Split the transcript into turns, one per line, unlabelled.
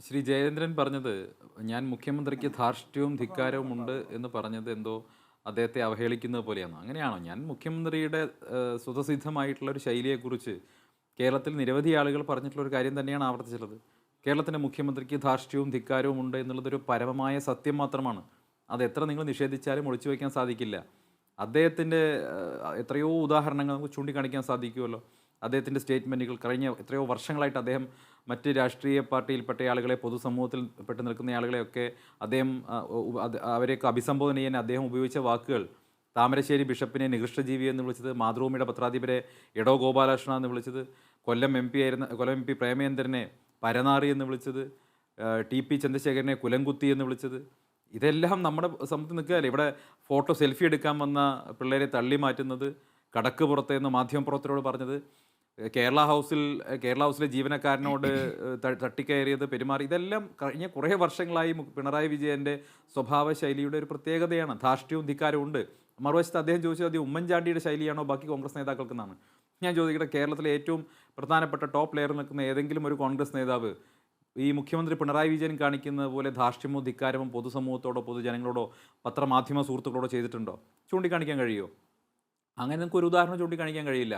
ശ്രീ ജയേന്ദ്രൻ പറഞ്ഞത്, ഞാൻ മുഖ്യമന്ത്രിക്ക് ധാർഷ്ട്യവും ധിക്കാരവും ഉണ്ട് എന്ന് പറഞ്ഞത് എന്തോ അദ്ദേഹത്തെ അവഹേളിക്കുന്നത് പോലെയാണ്. അങ്ങനെയാണോ? ഞാൻ മുഖ്യമന്ത്രിയുടെ സ്വതസിദ്ധമായിട്ടുള്ള ഒരു ശൈലിയെക്കുറിച്ച് കേരളത്തിൽ നിരവധി ആളുകൾ പറഞ്ഞിട്ടുള്ള ഒരു കാര്യം തന്നെയാണ് ആവർത്തിച്ചിട്ടുള്ളത്. കേരളത്തിൻ്റെ മുഖ്യമന്ത്രിക്ക് ധാർഷ്ട്യവും ധിക്കാരവും ഉണ്ട് എന്നുള്ളതൊരു പരമമായ സത്യം മാത്രമാണ്. അത് എത്ര നിങ്ങൾ നിഷേധിച്ചാലും ഒളിച്ചു വയ്ക്കാൻ സാധിക്കില്ല. അദ്ദേഹത്തിൻ്റെ എത്രയോ ഉദാഹരണങ്ങൾ നമുക്ക് ചൂണ്ടിക്കാണിക്കാൻ സാധിക്കുമല്ലോ. അദ്ദേഹത്തിൻ്റെ സ്റ്റേറ്റ്മെൻറ്റുകൾ കഴിഞ്ഞ എത്രയോ വർഷങ്ങളായിട്ട് അദ്ദേഹം മറ്റ് രാഷ്ട്രീയ പാർട്ടിയിൽപ്പെട്ട ആളുകളെ, പൊതുസമൂഹത്തിൽ പെട്ട് നിൽക്കുന്ന ആളുകളെയൊക്കെ അദ്ദേഹം അവരെയൊക്കെ അഭിസംബോധന ചെയ്യാൻ അദ്ദേഹം ഉപയോഗിച്ച വാക്കുകൾ, താമരശ്ശേരി ബിഷപ്പിനെ നികൃഷ്ടജീവി എന്ന് വിളിച്ചത്, മാതൃഭൂമിയുടെ പത്രാധിപരെ എടോ ഗോപാലകൃഷ്ണ എന്ന് വിളിച്ചത്, കൊല്ലം എം പി പ്രേമേന്ദ്രനെ പരനാറി എന്ന് വിളിച്ചത്, ടി ചന്ദ്രശേഖരനെ കുലംകുത്തി എന്ന് വിളിച്ചത്, ഇതെല്ലാം നമ്മുടെ സമൂഹത്തിൽ നിൽക്കുകയല്ലേ. ഇവിടെ ഫോട്ടോ സെൽഫി എടുക്കാൻ വന്ന പിള്ളേരെ തള്ളി മാറ്റുന്നത്, കടക്ക് പുറത്തേന്ന് മാധ്യമപ്രവർത്തകരോട് പറഞ്ഞത്, കേരള ഹൗസിലെ ജീവനക്കാരനോട് തട്ടിക്കയറിയത്, പെരുമാറി, ഇതെല്ലാം കഴിഞ്ഞ കുറേ വർഷങ്ങളായി പിണറായി വിജയൻ്റെ സ്വഭാവ ശൈലിയുടെ ഒരു പ്രത്യേകതയാണ്. ധാർഷ്ട്യവും ധിക്കാരവും ഉണ്ട്. മറുവശത്ത് അദ്ദേഹം ചോദിച്ചത് അത് ഉമ്മൻചാണ്ടിയുടെ ശൈലിയാണോ ബാക്കി കോൺഗ്രസ് നേതാക്കൾക്കെന്നാണ്. ഞാൻ ചോദിക്കട്ടെ, കേരളത്തിലെ ഏറ്റവും പ്രധാനപ്പെട്ട ടോപ്പ് ലെയറിൽ നിൽക്കുന്ന ഏതെങ്കിലും ഒരു കോൺഗ്രസ് നേതാവ് ഈ മുഖ്യമന്ത്രി പിണറായി വിജയൻ കാണിക്കുന്നത് പോലെ ധാർഷ്ട്യമോ ധിക്കാരമോ പൊതുസമൂഹത്തോടോ പൊതുജനങ്ങളോടോ പത്രമാധ്യമ സുഹൃത്തുക്കളോടോ ചെയ്തിട്ടുണ്ടോ? ചൂണ്ടിക്കാണിക്കാൻ കഴിയുമോ? അങ്ങനെ നിങ്ങൾക്ക് ഒരു ഉദാഹരണം ചൂണ്ടിക്കാണിക്കാൻ കഴിയില്ല.